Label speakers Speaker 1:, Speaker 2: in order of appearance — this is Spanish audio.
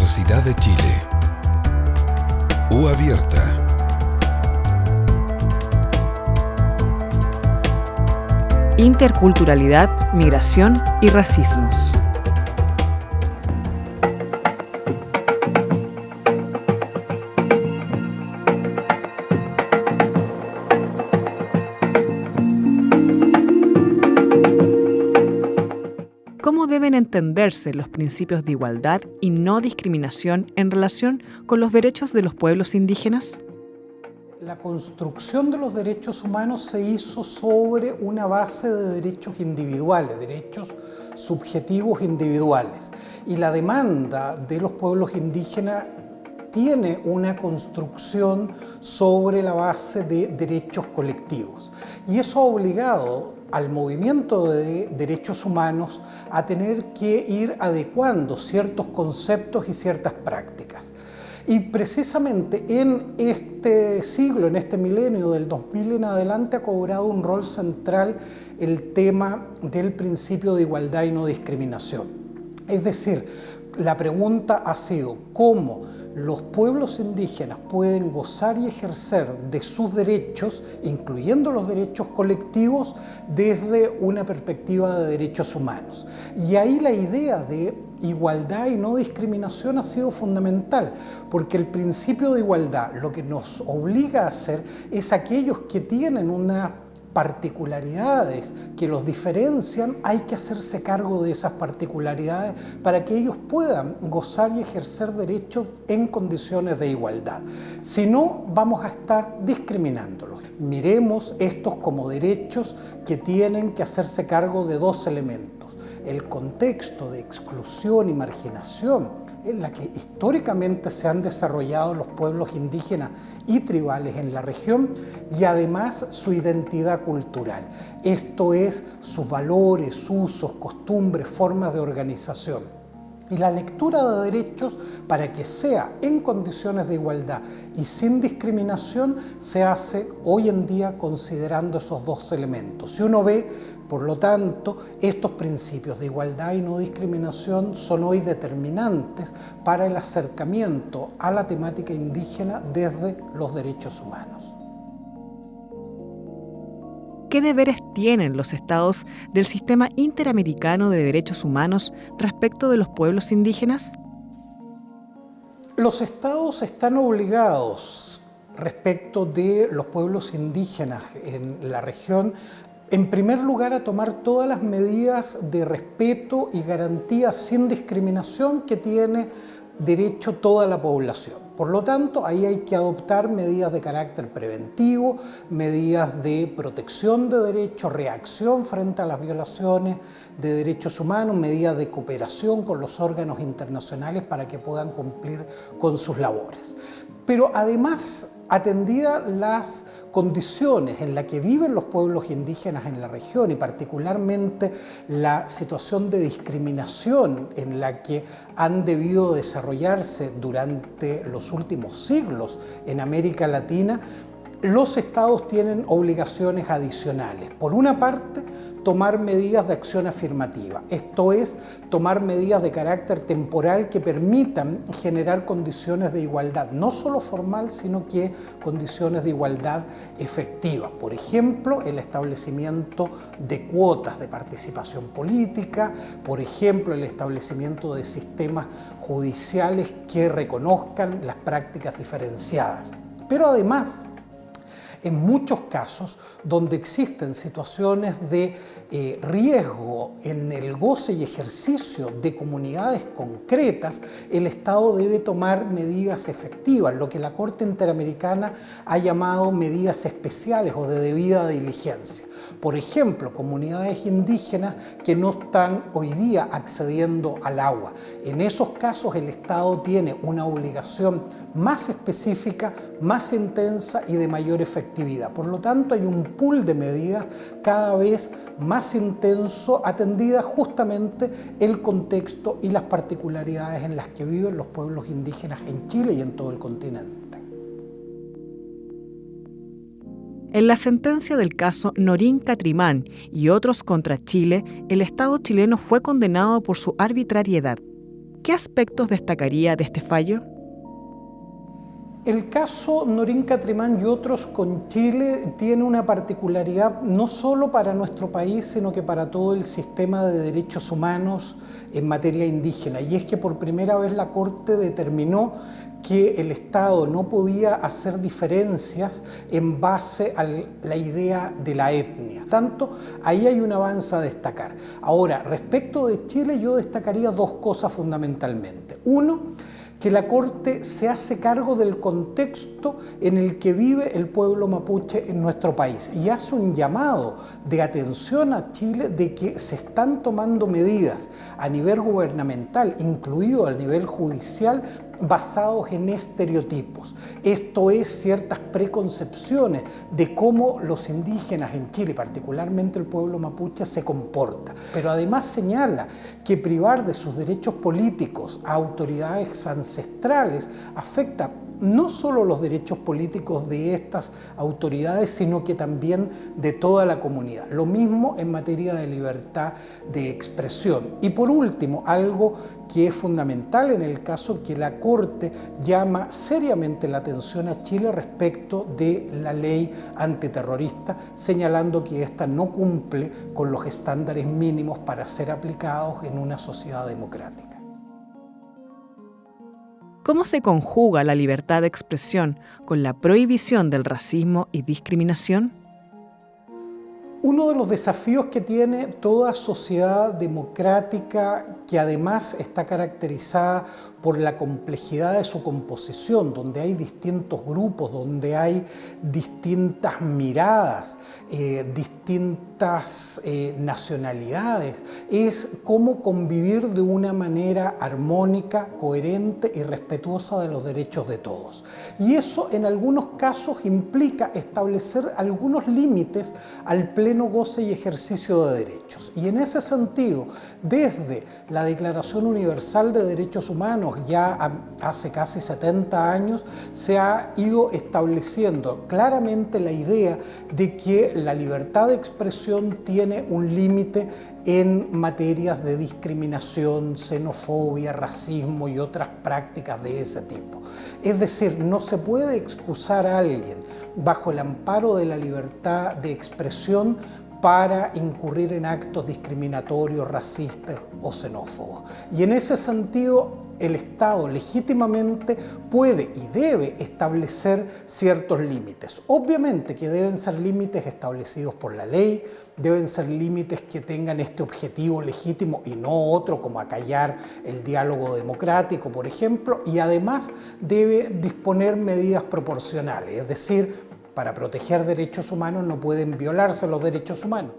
Speaker 1: Universidad de Chile. U Abierta.
Speaker 2: Interculturalidad, migración y racismos. ¿Cómo deben entenderse los principios de igualdad y no discriminación en relación con los derechos de los pueblos indígenas?
Speaker 3: La construcción de los derechos humanos se hizo sobre una base de derechos individuales, derechos subjetivos individuales. Y la demanda de los pueblos indígenas tiene una construcción sobre la base de derechos colectivos. Y eso ha obligado al movimiento de derechos humanos a tener que ir adecuando ciertos conceptos y ciertas prácticas. Y precisamente en este siglo, en este milenio del 2000 en adelante, ha cobrado un rol central el tema del principio de igualdad y no discriminación. Es decir, la pregunta ha sido cómo los pueblos indígenas pueden gozar y ejercer de sus derechos, incluyendo los derechos colectivos, desde una perspectiva de derechos humanos. Y ahí la idea de igualdad y no discriminación ha sido fundamental, porque el principio de igualdad lo que nos obliga a hacer es aquellos que tienen unas particularidades que los diferencian, hay que hacerse cargo de esas particularidades para que ellos puedan gozar y ejercer derechos en condiciones de igualdad. Si no, vamos a estar discriminándolos. Miremos estos como derechos que tienen que hacerse cargo de dos elementos: el contexto de exclusión y marginación en la que históricamente se han desarrollado los pueblos indígenas y tribales en la región, y además su identidad cultural, esto es, sus valores, usos, costumbres, formas de organización. Y la lectura de derechos, para que sea en condiciones de igualdad y sin discriminación, se hace hoy en día considerando esos dos elementos. Si uno ve, por lo tanto, estos principios de igualdad y no discriminación son hoy determinantes para el acercamiento a la temática indígena desde los derechos humanos.
Speaker 2: ¿Qué deberes tienen los estados del Sistema Interamericano de Derechos Humanos respecto de los pueblos indígenas?
Speaker 3: Los estados están obligados respecto de los pueblos indígenas en la región, en primer lugar, a tomar todas las medidas de respeto y garantía sin discriminación que tiene derecho toda la población. Por lo tanto, ahí hay que adoptar medidas de carácter preventivo, medidas de protección de derechos, reacción frente a las violaciones de derechos humanos, medidas de cooperación con los órganos internacionales para que puedan cumplir con sus labores. Pero además, atendidas las condiciones en las que viven los pueblos indígenas en la región y particularmente la situación de discriminación en la que han debido desarrollarse durante los últimos siglos en América Latina, los estados tienen obligaciones adicionales. Por una parte, tomar medidas de acción afirmativa, esto es, tomar medidas de carácter temporal que permitan generar condiciones de igualdad, no solo formal, sino que condiciones de igualdad efectiva. Por ejemplo, el establecimiento de cuotas de participación política, por ejemplo, el establecimiento de sistemas judiciales que reconozcan las prácticas diferenciadas. Pero además, en muchos casos donde existen situaciones de riesgo en el goce y ejercicio de comunidades concretas, el Estado debe tomar medidas efectivas, lo que la Corte Interamericana ha llamado medidas especiales o de debida diligencia. Por ejemplo, comunidades indígenas que no están hoy día accediendo al agua. En esos casos el Estado tiene una obligación más específica, más intensa y de mayor efectividad. Por lo tanto, hay un pool de medidas cada vez más intenso, atendida justamente el contexto y las particularidades en las que viven los pueblos indígenas en Chile y en todo el continente.
Speaker 2: En la sentencia del caso Norín Catrimán y otros contra Chile, el Estado chileno fue condenado por su arbitrariedad. ¿qué aspectos destacaría de este fallo?
Speaker 3: El caso Norín Catrimán y otros con Chile tiene una particularidad no solo para nuestro país, sino que para todo el sistema de derechos humanos en materia indígena. Y es que por primera vez la Corte determinó que el Estado no podía hacer diferencias en base a la idea de la etnia. Tanto, ahí hay un avance a destacar. Ahora, respecto de Chile, yo destacaría dos cosas fundamentalmente. Uno, que la Corte se hace cargo del contexto en el que vive el pueblo mapuche en nuestro país y hace un llamado de atención a Chile de que se están tomando medidas a nivel gubernamental, incluido al nivel judicial, basados en estereotipos. Esto es, ciertas preconcepciones de cómo los indígenas en Chile, particularmente el pueblo mapuche, se comporta. Pero además señala que privar de sus derechos políticos a autoridades ancestrales afecta no solo los derechos políticos de estas autoridades, sino que también de toda la comunidad. Lo mismo en materia de libertad de expresión. Y por último, algo que es fundamental en el caso que la Corte llama seriamente la atención a Chile respecto de la ley antiterrorista, señalando que ésta no cumple con los estándares mínimos para ser aplicados en una sociedad democrática.
Speaker 2: ¿Cómo se conjuga la libertad de expresión con la prohibición del racismo y discriminación?
Speaker 3: Uno de los desafíos que tiene toda sociedad democrática, que además está caracterizada por la complejidad de su composición, donde hay distintos grupos, donde hay distintas miradas, distintas nacionalidades, es cómo convivir de una manera armónica, coherente y respetuosa de los derechos de todos. Y eso en algunos casos implica establecer algunos límites al pleno goce y ejercicio de derechos. Y en ese sentido, desde la Declaración Universal de Derechos Humanos, ya hace casi 70 años, se ha ido estableciendo claramente la idea de que la libertad de expresión tiene un límite en materias de discriminación, xenofobia, racismo y otras prácticas de ese tipo. Es decir, no se puede excusar a alguien bajo el amparo de la libertad de expresión para incurrir en actos discriminatorios, racistas o xenófobos. Y en ese sentido, el Estado legítimamente puede y debe establecer ciertos límites. Obviamente que deben ser límites establecidos por la ley, deben ser límites que tengan este objetivo legítimo y no otro, como acallar el diálogo democrático, por ejemplo, y además debe disponer medidas proporcionales, es decir, para proteger derechos humanos no pueden violarse los derechos humanos.